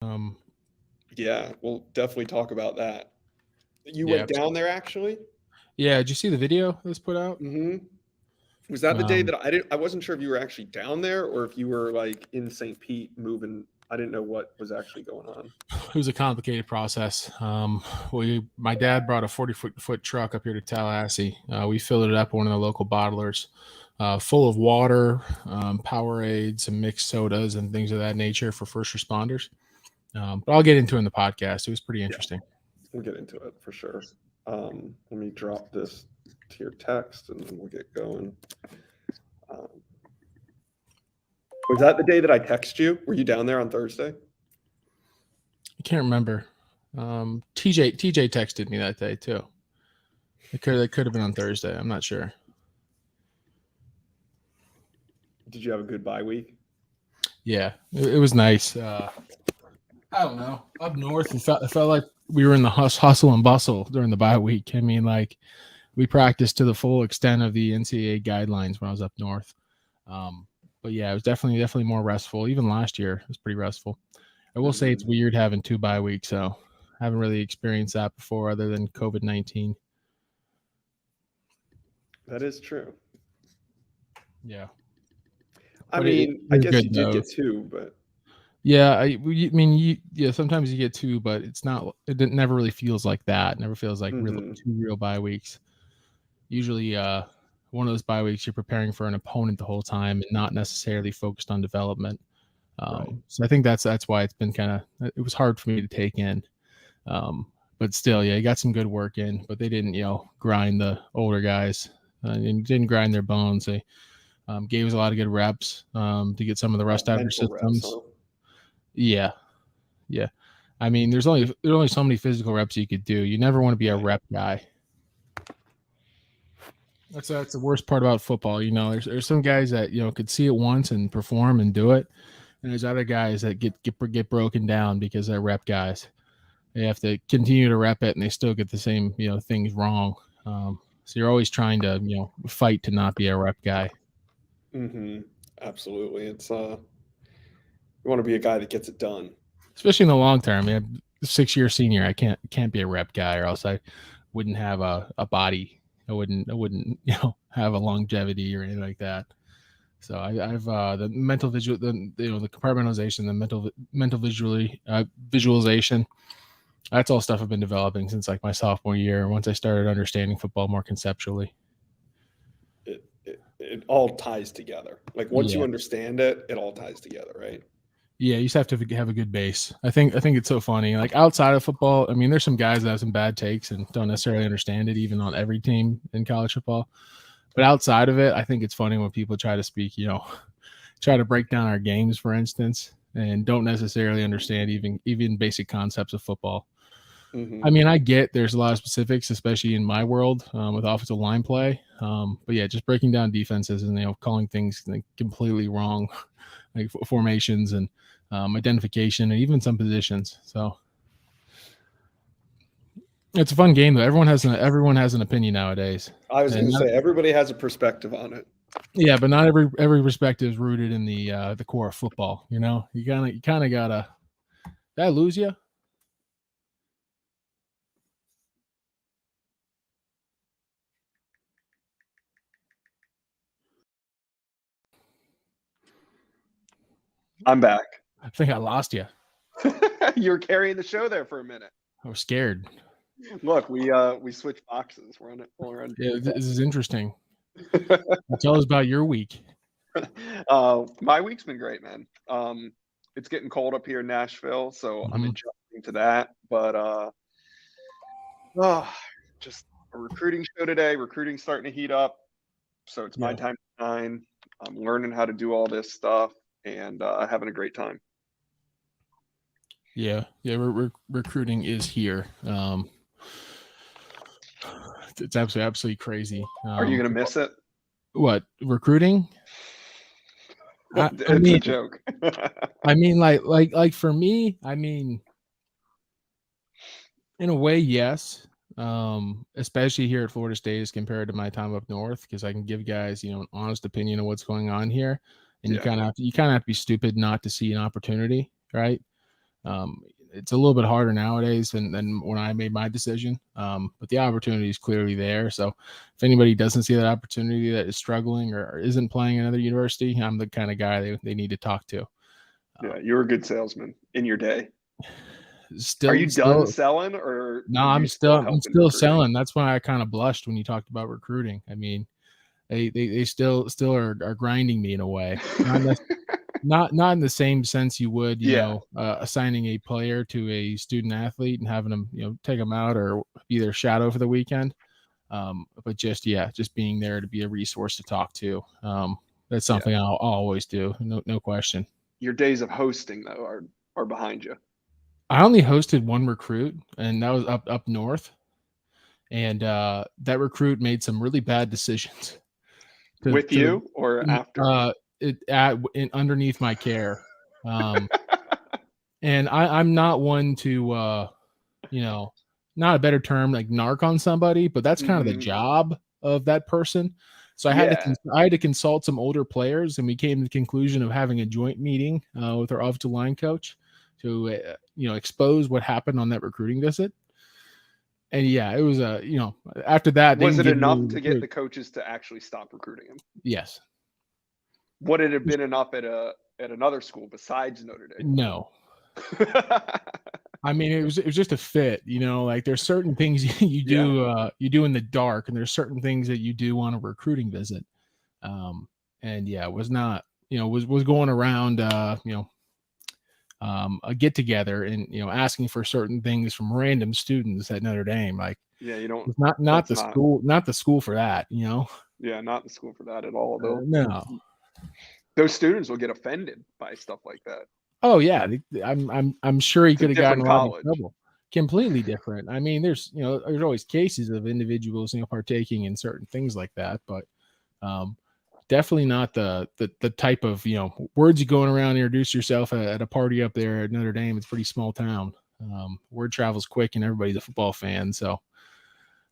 Um, Yeah, we'll definitely talk about that. You yeah, went down there actually? yeah. Did you see the video that was put out? Hmm. Was that the day Um, that I wasn't sure if you were actually down there or if you were like in St. Pete moving. I didn't know what was actually going on. it was a complicated process. My dad brought a 40-foot truck up here to Tallahassee. We filled it up at one of the local bottlers, full of water, Powerade, some mixed sodas, and things of that nature for first responders. But I'll get into it in the podcast. It was pretty Yeah, interesting. we'll get into it for sure. Let me drop this to your text and then we'll get going. Um, was that the day that I text you? Were you down there on Thursday? I can't remember. TJ texted me that day too. It could have been on Thursday. I'm not sure. Did you have a good bye week? Yeah, it was nice. I don't know. Up north, it felt like we were in the hustle and bustle during the bye week. I mean, like we practiced to the full extent of the NCAA guidelines when I was up north. Um, but yeah, it was definitely more restful. Even last year, it was pretty restful. I will say it's Hmm. weird having 2 bye weeks, so I haven't really experienced that before, other than COVID-19. That is true. Yeah, I but it mean, I was guess good you did though. get two, but Yeah, I mean, yeah, sometimes you get 2, but it's not. Never really feels like that. It never feels like real hmm. 2 real bye weeks. Usually, one of those bye weeks you're preparing for an opponent the whole time and not necessarily focused on development. Right. So I think that's why it's been kind of it was hard for me to take in. Um, but still, yeah, you got some good work in, but they didn't grind the older guys and didn't grind their bones. They gave us a lot of good reps to get some of the rust out of their Mental reps, systems. huh? Yeah, yeah. I mean, there's only so many physical reps you could do. You never want to be a Right. rep guy. That's the worst part about football. There's some guys that could see it once and perform and do it, and there's other guys that get broken down because they're rep guys. They have to continue to rep it, and they still get the same things wrong. So you're always trying to fight to not be a rep guy. Hmm. Absolutely. It's you want to be a guy that gets it done. Especially in the long term. I mean, 6 year senior, I can't be a rep guy, or else I wouldn't have a body. I wouldn't have a longevity or anything like that. So I've the mental visual, the compartmentalization, the mental visualization. That's all stuff I've been developing since like my sophomore year. Once I started understanding football more conceptually. It all ties together. Like once you Yeah, understand it, it all ties together, right? yeah. You just have to have a good base. I think it's so funny. Like outside of football, I mean, there's some guys that have some bad takes and don't necessarily understand it, even on every team in college football. But outside of it, I think it's funny when people try to speak, try to break down our games, for instance, and don't necessarily understand even basic concepts of football. I Hmm. mean, I get there's a lot of specifics, especially in my world with offensive line play. But yeah, just breaking down defenses and calling things like completely wrong, like formations and identification and even some positions. So it's a fun game though. Everyone has an opinion nowadays, I was and going to not, say everybody has a perspective on it. yeah, but not every perspective is rooted in the core of football. You kind of gotta. Did I lose you? I'm back. I think I lost you. You were carrying the show there for a minute. I was scared. Look, we switched boxes. We're on it. We're on Yeah, this is interesting. different. Tell us about your week. My week's been great, man. It's getting cold up here in Nashville, so I'm Hmm. adjusting to that. But oh, just a recruiting show today. Recruiting's starting to heat up, so it's my Yeah, time to shine. I'm learning how to do all this stuff and having a great time. yeah. Recruiting is here. It's absolutely crazy. Are you gonna miss it? What recruiting? I, I It's a mean, joke. like for me, I mean, in a way, yes. Especially here at Florida State as compared to my time up north, because I can give guys, an honest opinion of what's going on here, and you Yeah. kind of have to be stupid not to see an opportunity, right? It's a little bit harder nowadays than when I made my decision. But the opportunity is clearly there. So if anybody doesn't see that opportunity, that is struggling or isn't playing another university, I'm the kind of guy they need to talk to. Yeah, you're a good salesman in your day. Still, are you done selling, or no? I'm still recruiting? selling. That's why I kind of blushed when you talked about recruiting. I mean, they still are grinding me in a way. Not in the same sense you would, assigning a player to a student athlete and having them, take them out or be their shadow for the weekend. But just being there to be a resource to talk to. That's something I'll always do. No question. Your days of hosting though are behind you. I only hosted one recruit, and that was up north. And that recruit made some really bad decisions. With you or after? Underneath my care. And I'm not one to, not a better term, like narc on somebody, but that's kind of the job of that person. So I had to consult some older players, and we came to the conclusion of having a joint meeting with our offensive line coach to, expose what happened on that recruiting visit. And it was after that. Was it enough to get the coaches to actually stop recruiting him? Yes. Would it have been enough at another school besides Notre Dame? No. I mean, it was just a fit, like there's certain things you do in the dark, and there's certain things that you do on a recruiting visit. It was not, was going around, a get together and, asking for certain things from random students at Notre Dame. Like, you don't, not the school for that, Yeah. Not the school for that at all. Though. No. Those students will get offended by stuff like that. Oh yeah, I'm sure he could have gotten a lot of trouble. Completely different. I mean, there's always cases of individuals partaking in certain things like that, but definitely not the type of words you going around and introduce yourself at a party up there at Notre Dame. It's a pretty small town. Word travels quick, and everybody's a football fan. So,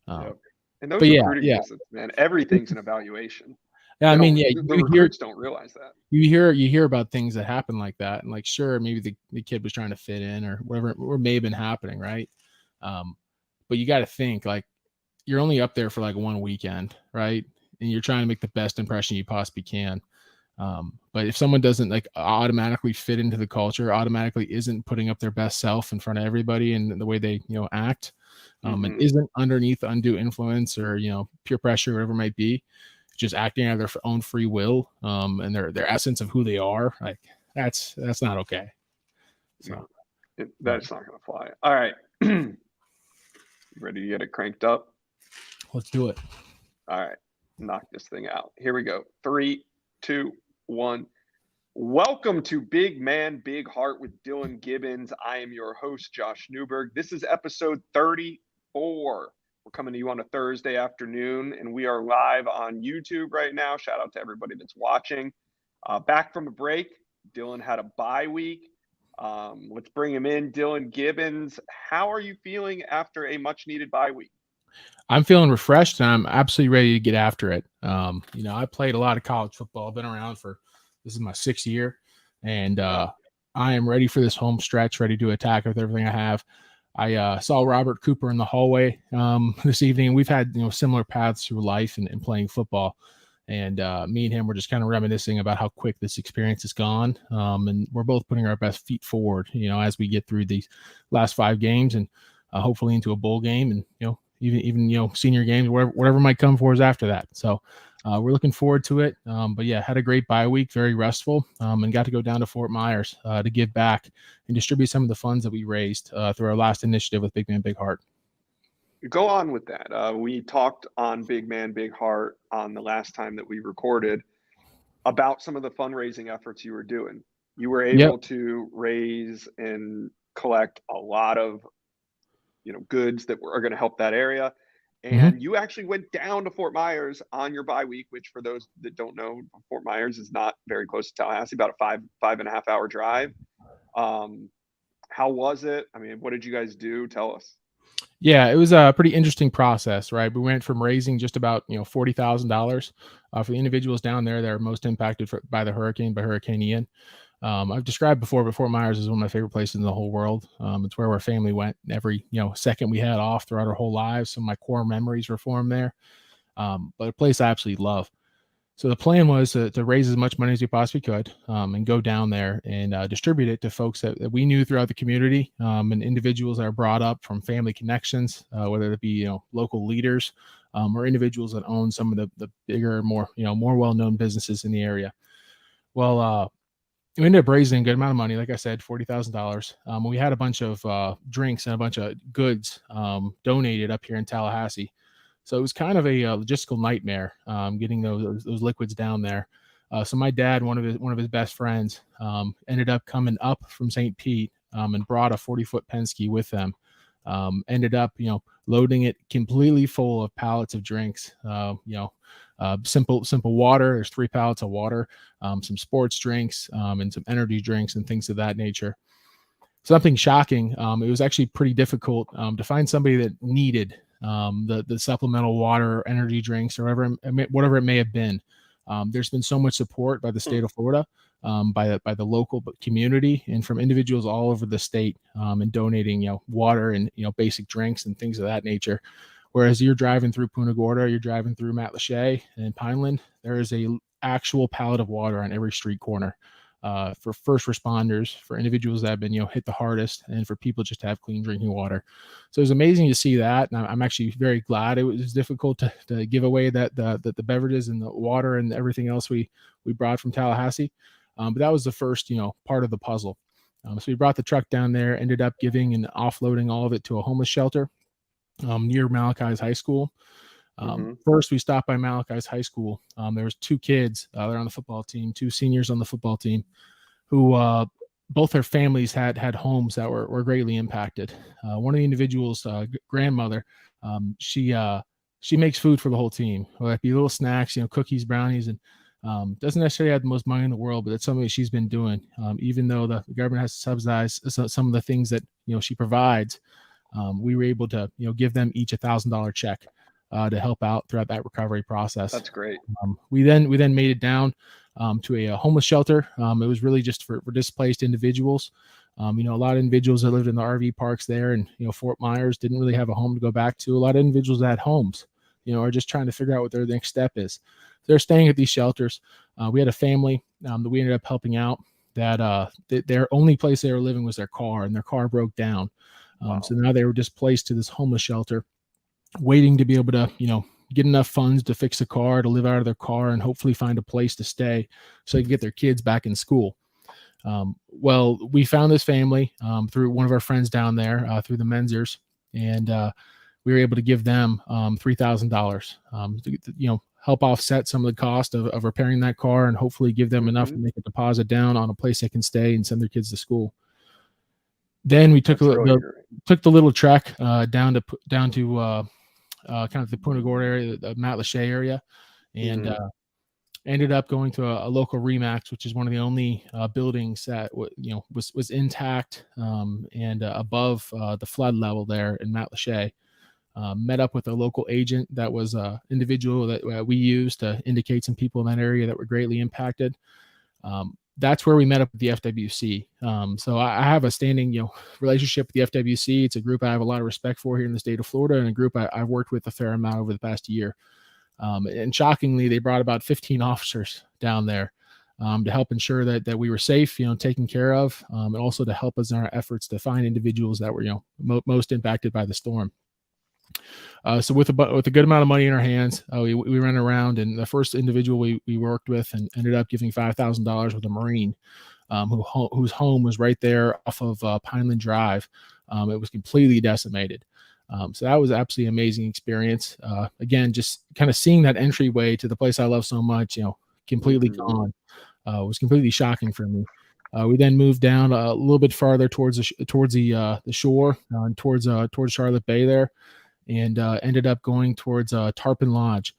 and those recruiting visits, man, everything's an evaluation. Yeah, I mean, the recruits don't realize that. You hear about things that happen like that, and like, sure, maybe the kid was trying to fit in or whatever, or may have been happening, right? But you got to think, like, you're only up there for like one weekend, right? And you're trying to make the best impression you possibly can. But if someone doesn't like automatically fit into the culture, automatically isn't putting up their best self in front of everybody and the way they act, and isn't underneath undue influence or peer pressure, whatever it might be, just acting out of their own free will, and their essence of who they are, like that's not okay. So that's not going to fly. All right. You ready to get it cranked up? Let's do it. All right. Knock this thing out. Here we go. 3, 2, 1. Welcome to Big Man, Big Heart with Dillan Gibbons. I am your host, Josh Newberg. This is episode 34. We're coming to you on a Thursday afternoon, and we are live on YouTube right now. Shout out to everybody that's watching. Back from a break. Dillan had a bye week. Let's bring him in. Dillan Gibbons, how are you feeling after a much-needed bye week? I'm feeling refreshed, and I'm absolutely ready to get after it. I played a lot of college football. I've been around this is my 6th year, and I am ready for this home stretch, ready to attack with everything I have. I saw Robert Cooper in the hallway this evening. We've had similar paths through life and playing football, and me and him were just kind of reminiscing about how quick this experience has gone. And we're both putting our best feet forward, as we get through these last 5 games and hopefully into a bowl game and even senior games, whatever might come for us after that. So we're looking forward to it. But had a great bye week, very restful, and got to go down to Fort Myers to give back and distribute some of the funds that we raised through our last initiative with Big Man, Big Heart. Go on with that. We talked on Big Man, Big Heart on the last time that we recorded about some of the fundraising efforts you were doing. You were able to raise and collect a lot of goods that are going to help that area. And you actually went down to Fort Myers on your bye week, which for those that don't know, Fort Myers is not very close to Tallahassee, about a 5.5 hour drive. How was it? I mean, what did you guys do? Tell us. Yeah, it was a pretty interesting process, right? We went from raising just about $40,000 for the individuals down there that are most impacted by Hurricane Ian. I've described before, but Fort Myers is one of my favorite places in the whole world. It's where our family went every, second we had off throughout our whole lives. Some of my core memories were formed there. But a place I absolutely love. So the plan was to raise as much money as we possibly could, and go down there and distribute it to folks that we knew throughout the community, and individuals that are brought up from family connections, whether it be local leaders, or individuals that own some of the bigger, more well-known businesses in the area. Well, we ended up raising a good amount of money, like I said, $40,000. We had a bunch of drinks and a bunch of goods donated up here in Tallahassee. So it was kind of a logistical nightmare, getting those liquids down there. So my dad, one of his best friends, ended up coming up from St. Pete, and brought a 40-foot Penske with them. Ended up, loading it completely full of pallets of drinks. Simple water. There's 3 pallets of water, some sports drinks, and some energy drinks and things of that nature. Something shocking. It was actually pretty difficult to find somebody that needed the supplemental water or energy drinks or whatever it may have been. There's been so much support by the state of Florida, by the local community, and from individuals all over the state, in donating water and basic drinks and things of that nature. Whereas you're driving through Punta Gorda, you're driving through Matlacha and Pineland, there is a actual pallet of water on every street corner, for first responders, for individuals that have been hit the hardest, and for people just to have clean drinking water. So it was amazing to see that, and I'm actually very glad. It was difficult to give away the beverages and the water and everything else we brought from Tallahassee, but that was the first part of the puzzle. So we brought the truck down there, ended up giving and offloading all of it to a homeless shelter near Malachi's High School. First, we stopped by Malachi's High School. There was 2 kids, they're on the football team, 2 seniors on the football team, who both their families had homes that were greatly impacted. One of the individuals' grandmother, she makes food for the whole team, whether it be little snacks, cookies, brownies, and doesn't necessarily have the most money in the world, but it's something that she's been doing. Even though the government has to subsidize some of the things that she provides, we were able to give them each $1,000 check to help out throughout that recovery process. That's great. We then made it down to a homeless shelter. It was really just for displaced individuals. A lot of individuals that lived in the RV parks there, and Fort Myers didn't really have a home to go back to. A lot of individuals that had homes, are just trying to figure out what their next step is. They're staying at these shelters. We had a family that we ended up helping out that their only place they were living was their car, and their car broke down. Wow. So now they were displaced to this homeless shelter, waiting to be able to, get enough funds to fix a car, to live out of their car, and hopefully find a place to stay so they can get their kids back in school. Well, we found this family through one of our friends down there, through the Menzers, and we were able to give them $3,000 to help offset some of the cost of repairing that car, and hopefully give them enough to make a deposit down on a place they can stay and send their kids to school. Then we took took the little trek down to kind of the Punta Gorda area, the Matlacha area, and ended up going to a local Remax, which is one of the only buildings that was intact and above the flood level there in Matlacha. Met up with a local agent that was an individual that we used to indicate some people in that area that were greatly impacted. That's where we met up with the FWC. So I have a standing, relationship with the FWC. It's a group I have a lot of respect for here in the state of Florida, and a group I've worked with a fair amount over the past year. And shockingly, they brought about 15 officers down there to help ensure that we were safe, taken care of, and also to help us in our efforts to find individuals that were, most impacted by the storm. So with a good amount of money in our hands, we ran around, and the first individual we worked with and ended up giving $5,000 with a Marine, whose home was right there off of Pineland Drive. It was completely decimated. So that was absolutely amazing experience. Again, just kind of seeing that entryway to the place I love so much, completely gone, was completely shocking for me. We then moved down a little bit farther towards the shore, and towards Charlotte Bay there, and ended up going towards Tarpon Lodge,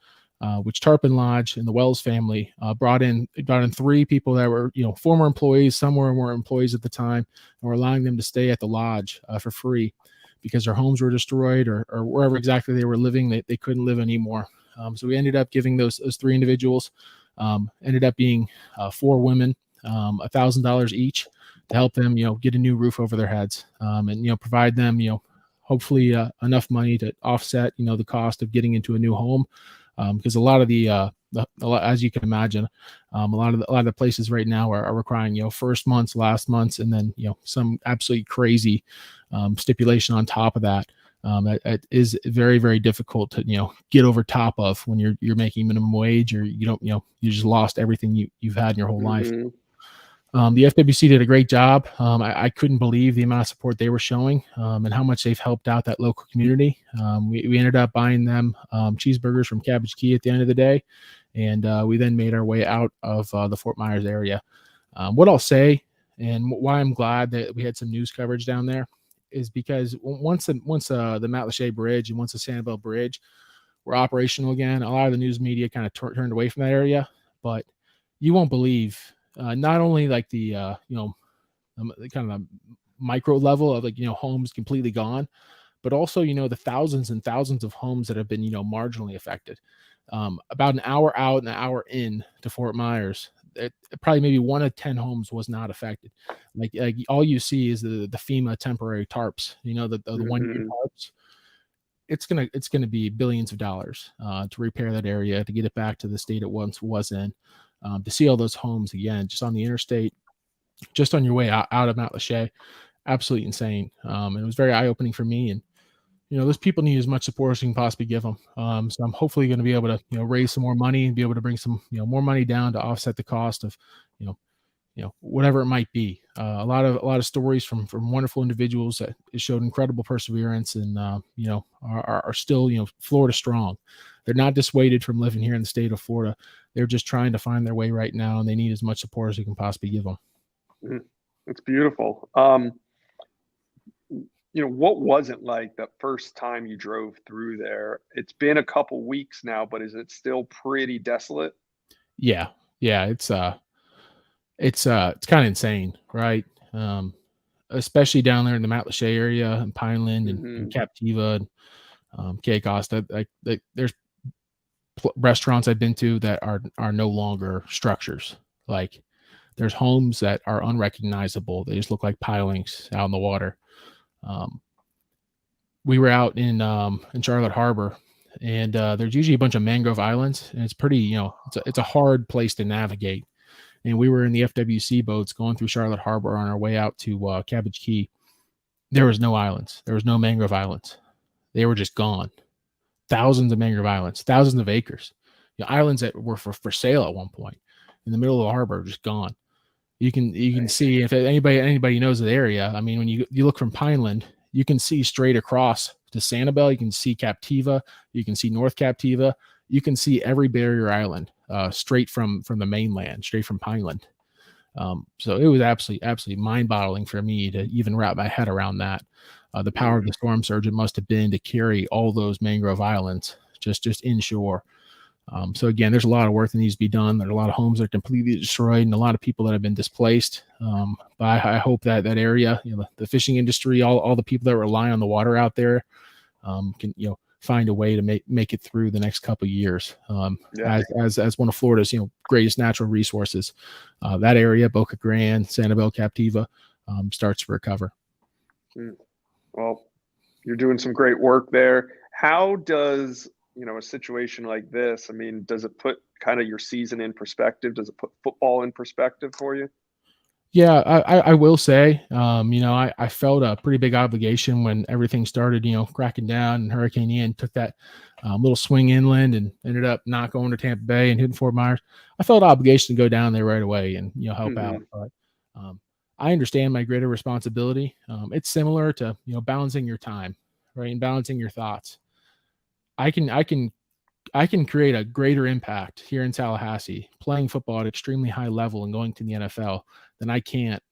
which Tarpon Lodge and the Wells family brought in 3 people that were former employees. Some were employees at the time, and were allowing them to stay at the lodge for free because their homes were destroyed, or wherever exactly they were living, they couldn't live anymore. So we ended up giving those 3 individuals, ended up being 4 women $1,000 each to help them, get a new roof over their heads, and provide them, hopefully enough money to offset, the cost of getting into a new home, because a lot of as you can imagine, a lot of the places right now are requiring, first months, last months, and then some absolutely crazy stipulation on top of that. It is very, very difficult to get over top of when you're making minimum wage, or you don't you just lost everything you've had in your whole life. The FWC did a great job. I couldn't believe the amount of support they were showing, and how much they've helped out that local community. We ended up buying them cheeseburgers from Cabbage Key at the end of the day, and we then made our way out of the Fort Myers area. What I'll say, and why I'm glad that we had some news coverage down there, is because once the Matlacha Bridge and once the Sanibel Bridge were operational again, a lot of the news media kind of turned away from that area. But you won't believe, not only like the kind of the micro level of homes completely gone, but also the thousands and thousands of homes that have been marginally affected. About an hour out and an hour in to Fort Myers, probably maybe 1 of 10 homes was not affected. Like all you see is the FEMA temporary tarps, the 1 year tarps. It's gonna be billions of dollars to repair that area, to get it back to the state it once was in. To see all those homes again, just on the interstate, just on your way out of Matlacha, absolutely insane. And it was very eye opening for me. And those people need as much support as we can possibly give them. So I'm hopefully going to be able to, raise some more money and be able to bring some, more money down to offset the cost of, whatever it might be. A lot of stories from wonderful individuals that showed incredible perseverance and, are still, Florida strong. They're not dissuaded from living here in the state of Florida. They're just trying to find their way right now, and they need as much support as we can possibly give them. It's beautiful. What was it like the first time you drove through there? It's been a couple weeks now, but is it still pretty desolate? Yeah. It's kind of insane, right? Especially down there in the Matlacha area and Pineland and Captiva and Cape Costa. There's restaurants I've been to that are no longer structures. Like there's homes that are unrecognizable. They just look like pilings out in the water. We were out in Charlotte Harbor, and there's usually a bunch of mangrove islands, and it's pretty, it's a hard place to navigate. And we were in the FWC boats going through Charlotte Harbor on our way out to Cabbage Key. There was no islands. There was no mangrove islands. They were just gone. Thousands of mangrove islands, thousands of acres. Islands that were for sale at one point in the middle of the harbor, just gone. You can see, if anybody knows the area. I mean, when you look from Pineland, you can see straight across to Sanibel. You can see Captiva. You can see North Captiva. You can see every barrier island straight from the mainland, straight from Pineland. So it was absolutely mind-boggling for me to even wrap my head around that. The power of the storm surge it must have been to carry all those mangrove islands just inshore. So again, there's a lot of work that needs to be done. There are a lot of homes that are completely destroyed and a lot of people that have been displaced. But I hope that area, the fishing industry, all the people that rely on the water out there can, find a way to make it through the next couple of years. As one of Florida's, greatest natural resources, that area, Boca Grande, Sanibel, Captiva, starts to recover. Well, you're doing some great work there. How does, a situation like this, I mean, does it put kind of your season in perspective? Does it put football in perspective for you? Yeah, I will say, I felt a pretty big obligation when everything started, cracking down, and Hurricane Ian took that little swing inland and ended up not going to Tampa Bay and hitting Fort Myers. I felt an obligation to go down there right away and, help out. But I understand my greater responsibility. It's similar to, balancing your time, right, and balancing your thoughts. I can create a greater impact here in Tallahassee playing football at extremely high level and going to the NFL than I can't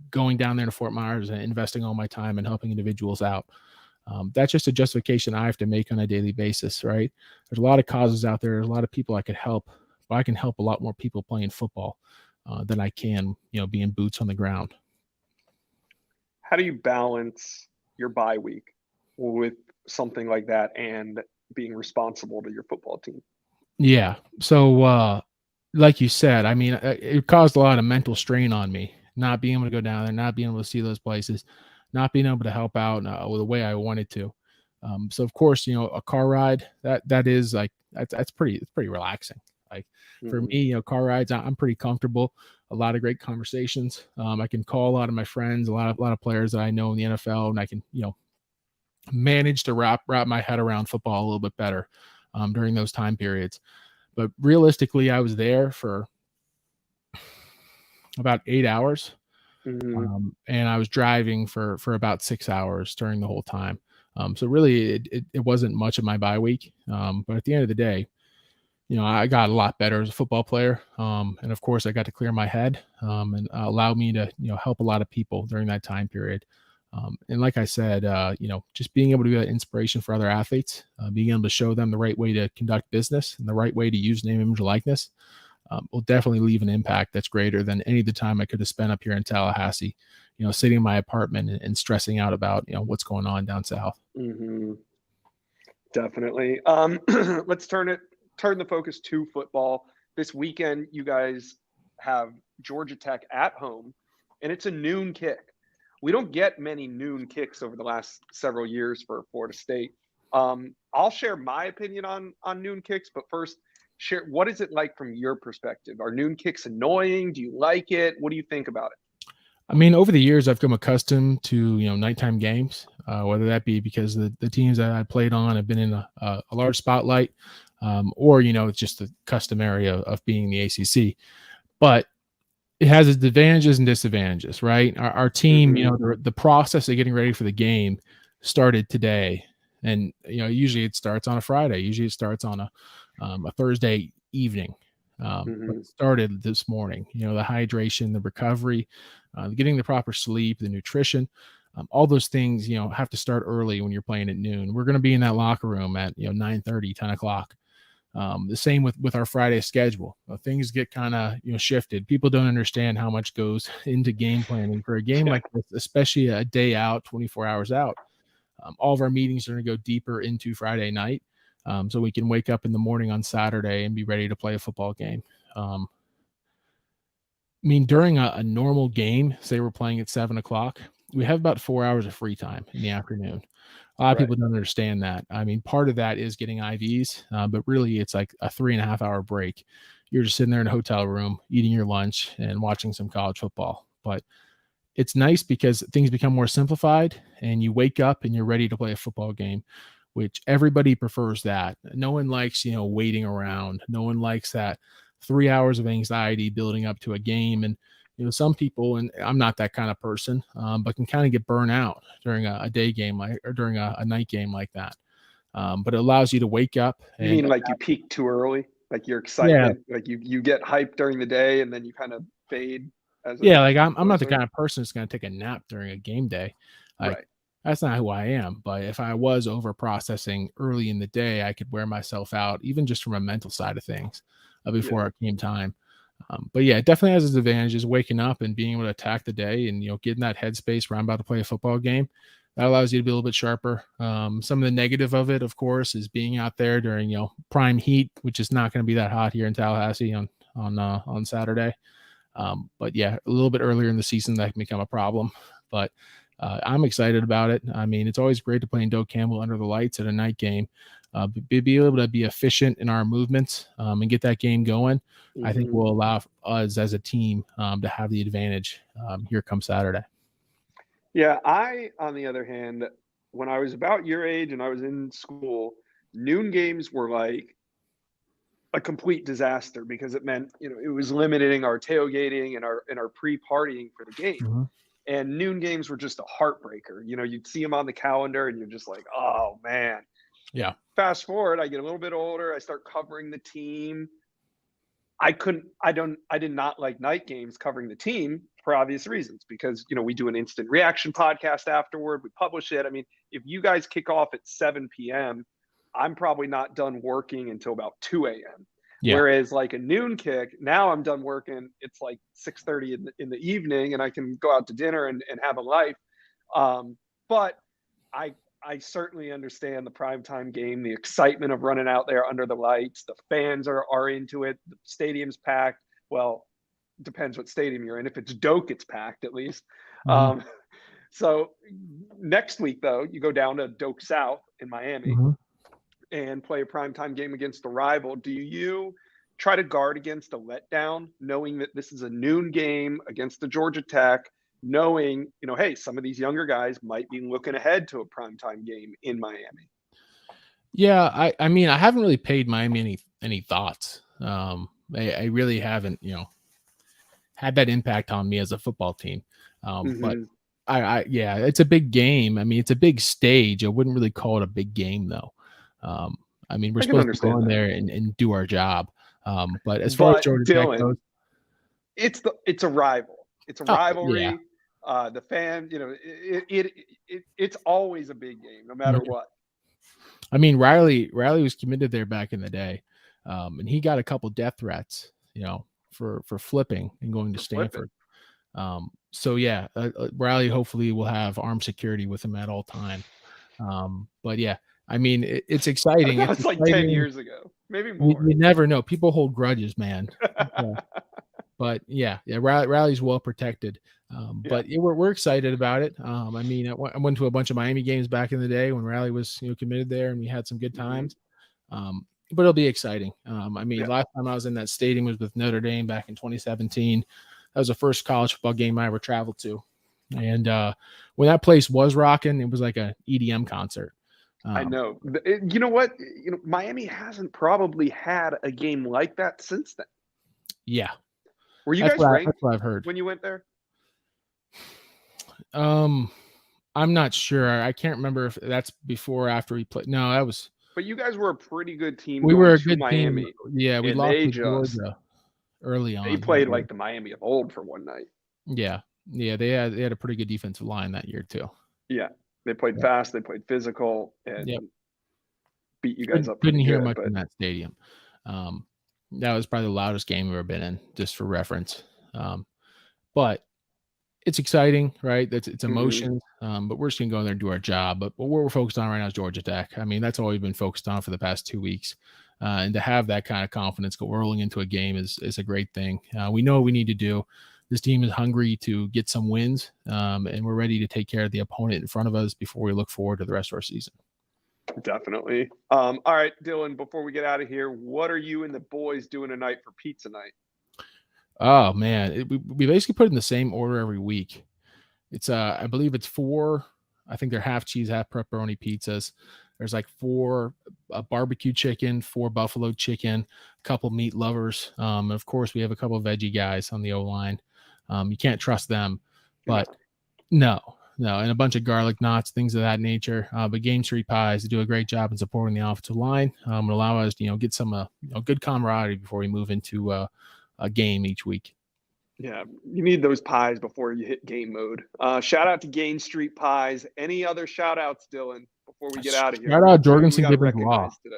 going down there to Fort Myers and investing all my time and helping individuals out. That's just a justification I have to make on a daily basis, right? There's a lot of causes out there. There's a lot of people I could help, but I can help a lot more people playing football than I can, being boots on the ground. How do you balance your bye week with something like that and being responsible to your football team? Yeah. So like you said, I mean, it caused a lot of mental strain on me, not being able to go down there, not being able to see those places, not being able to help out the way I wanted to. So of course, a car ride that is like that's pretty relaxing. Like for Mhm. me, car rides, I'm pretty comfortable. A lot of great conversations. I can call a lot of my friends, a lot of players that I know in the NFL, and I can manage to wrap my head around football a little bit better during those time periods. But realistically, I was there for about 8 hours, Mhm. and I was driving for about 6 hours during the whole time. So really, it wasn't much of my bye week. But at the end of the day, I got a lot better as a football player, and of course, I got to clear my head and allow me to help a lot of people during that time period. And like I said, just being able to be an inspiration for other athletes, being able to show them the right way to conduct business and the right way to use name, image, likeness will definitely leave an impact that's greater than any of the time I could have spent up here in Tallahassee, sitting in my apartment and stressing out about, what's going on down south. Mhm. Definitely. Let's turn the focus to football. This weekend, you guys have Georgia Tech at home, and it's a noon kick. We don't get many noon kicks over the last several years for Florida State. I'll share my opinion on noon kicks, but first, share what is it like from your perspective? Are noon kicks annoying? Do you like it? What do you think about it? I mean, over the years, I've come accustomed to nighttime games, whether that be because the teams that I played on have been in a large spotlight, or it's just the customary of being the ACC. But it has its advantages and disadvantages, right? Our team, Mhm. the process of getting ready for the game started today, and usually it starts on a Friday. Usually it starts on a Thursday evening, but Mhm. it started this morning. The hydration, the recovery, getting the proper sleep, the nutrition. All those things, have to start early when you're playing at noon. We're going to be in that locker room at 9:30, 10 o'clock. The same with our Friday schedule. Things get kind of shifted. People don't understand how much goes into game planning for a game Yeah. like this, especially a day out, 24 hours out. All of our meetings are going to go deeper into Friday night, so we can wake up in the morning on Saturday and be ready to play a football game. I mean, during a normal game, say we're playing at 7 o'clock, we have about 4 hours of free time in the afternoon. A lot of Right. people don't understand that. I mean, part of that is getting IVs, but really it's like a 3.5 hour break. You're just sitting there in a hotel room, eating your lunch and watching some college football. But it's nice because things become more simplified and you wake up and you're ready to play a football game, which everybody prefers that. No one likes, waiting around. No one likes that 3 hours of anxiety building up to a game. And, some people, and I'm not that kind of person, but can kind of get burnt out during a day game or during a night game like that. But it allows you to wake up You and mean like you peak too early? Like your yeah, excitement, like you get hyped during the day and then you kind of fade as yeah, it like gets I'm not the closer? kind of person that's going to take a nap during a game day. Like Right. that's not who I am. But if I was over processing early in the day, I could wear myself out, even just from a mental side of things, before Yeah. it came time. But yeah, it definitely has its advantages. Waking up and being able to attack the day, and getting that headspace where I'm about to play a football game, that allows you to be a little bit sharper. Some of the negative of it, of course, is being out there during prime heat, which is not going to be that hot here in Tallahassee on Saturday. But yeah, a little bit earlier in the season that can become a problem. But I'm excited about it. I mean, it's always great to play in Doak Campbell under the lights at a night game. Be able to be efficient in our movements and get that game going, I think Mhm. will allow us as a team to have the advantage here come Saturday. Yeah, I, on the other hand, when I was about your age and I was in school, noon games were like a complete disaster because it meant, it was limiting our tailgating and our pre-partying for the game. Mhm. And noon games were just a heartbreaker. You'd see them on the calendar and you're just like, "Oh, man." Yeah. Fast forward, I get a little bit older, I start covering the team. I did not like night games covering the team for obvious reasons because, we do an instant reaction podcast afterward, we publish it. I mean, if you guys kick off at 7 p.m., I'm probably not done working until about 2 a.m. Yeah. Whereas like a noon kick, now I'm done working. It's like 6:30 in the evening and I can go out to dinner and have a life. But I I certainly understand the primetime game, the excitement of running out there under the lights. The fans are into it. The stadium's packed. Well, depends what stadium you're in. If it's Doak, it's packed at least. Mhm. So next week, though, you go down to Doak South in Miami Mhm. and play a primetime game against a rival. Do you try to guard against a letdown, knowing that this is a noon game against the Georgia Tech, knowing, hey, some of these younger guys might be looking ahead to a primetime game in Miami? Yeah, I mean, I haven't really paid Miami any thoughts. I really haven't, had that impact on me as a football team. But Mhm. yeah, it's a big game. I mean, it's a big stage. I wouldn't really call it a big game though. I mean, we're I can supposed to go understand in that. there and do our job. But as far as But Georgia Tech Dylan, goes, it's a rival. It's a oh yeah. rivalry. The fan, it's always a big game, no matter Mhm. what. I mean, Riley was committed there back in the day, and he got a couple death threats, for flipping and going to For flipping. Stanford. So yeah, Riley hopefully will have armed security with him at all time. But yeah, I mean, it's exciting. That It's was like 10 exciting. years ago, maybe You, more. you never know. People hold grudges, man. Yeah. But yeah, Riley's well protected. Yeah. But we're excited about it. I mean, I went to a bunch of Miami games back in the day when Riley was committed there, and we had some good Mhm. times. But it'll be exciting. I mean, Yeah. last time I was in that stadium was with Notre Dame back in 2017. That was the first college football game I ever traveled to, and when that place was rocking, it was like a EDM concert. I know. You know what? Miami hasn't probably had a game like that since then. Yeah, Were you guys that's ranked what I've heard. when you went there? I'm not sure. I can't remember if that's before or after we played. No, that was But you guys were a pretty good team we were going a to good team. Miami, Yeah, we and lost to Georgia early they on that played year. like the Miami of old for one night. Yeah, they had a pretty good defensive line that year too. Yeah, they played Yeah. fast, they played physical, and Yep. beat you guys up Couldn't pretty hear good. much But in that stadium. That was probably the loudest game we've ever been in, just for reference. But it's exciting, right? It's mhm. emotions. But we're just gonna go in there and do our job. But what we're focused on right now is Georgia Tech. I mean, that's all we've been focused on for the past 2 weeks. And to have that kind of confidence go rolling into a game is a great thing. We know what we need to do. This team is hungry to get some wins, and we're ready to take care of the opponent in front of us before we look forward to the rest of our season. Definitely. All right, Dylan, before we get out of here, what are you and the boys doing tonight for pizza night? Oh man, we basically put it in the same order every week. It's I believe it's 4. I think they're half cheese, half pepperoni pizzas. There's like 4 barbecue chicken, 4 buffalo chicken, a couple meat lovers. And of course, we have a couple of veggie guys on the O line. You can't trust them, No. but no, and a bunch of garlic knots, things of that nature. But Game Street Pies do a great job in supporting the offensive line and allow us, get some good camaraderie before we move into a game each week. Yeah, you need those pies before you hit game mode. Shout out to Gain Street Pies. Any other shout outs, Dylan, before we get out of here? Shout out Who we Jorgensen got to Gibbons Law. recognize today?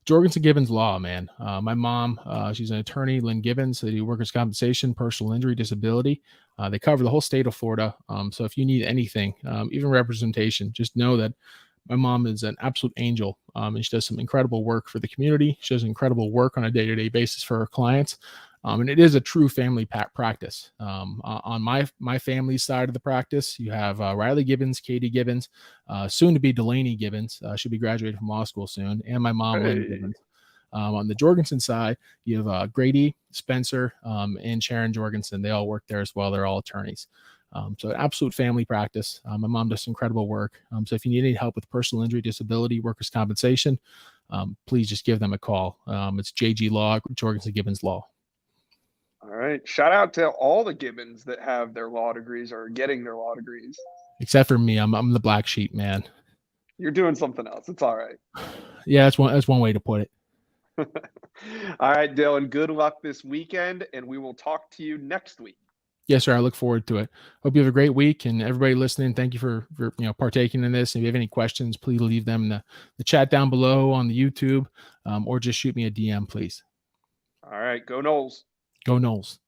Jorgensen Gibbons Law, man. My mom, she's an attorney, Lynn Gibbons. They do workers' compensation, personal injury, disability. They cover the whole state of Florida. So if you need anything, even representation, just know that my mom is an absolute angel, and she does some incredible work for the community. She does incredible work on a day-to-day basis for her clients. And it is a true family practice. On my family's side of the practice, you have Riley Gibbons, Katie Gibbons, soon to be Delaney Gibbons. She'll be graduating from law school soon, and my mom, Lynn Hey. Gibbons. On the Jorgensen side, you have Grady, Spencer, and Sharon Jorgensen. They all work there as well. They're all attorneys. So an absolute family practice. My mom does incredible work. So if you need any help with personal injury, disability, workers' compensation, please just give them a call. It's JG Law, Jorgensen Gibbons Law. All right. Shout out to all the Gibbons that have their law degrees or are getting their law degrees. Except for me, I'm the black sheep, man. You're doing something else. It's all right. Yeah, that's one way to put it. All right, Dylan. Good luck this weekend, and we will talk to you next week. Yes, sir. I look forward to it. Hope you have a great week, and everybody listening, thank you for partaking in this. If you have any questions, please leave them in the chat down below on the YouTube, or just shoot me a DM, please. All right. Go Noles. Go Noles.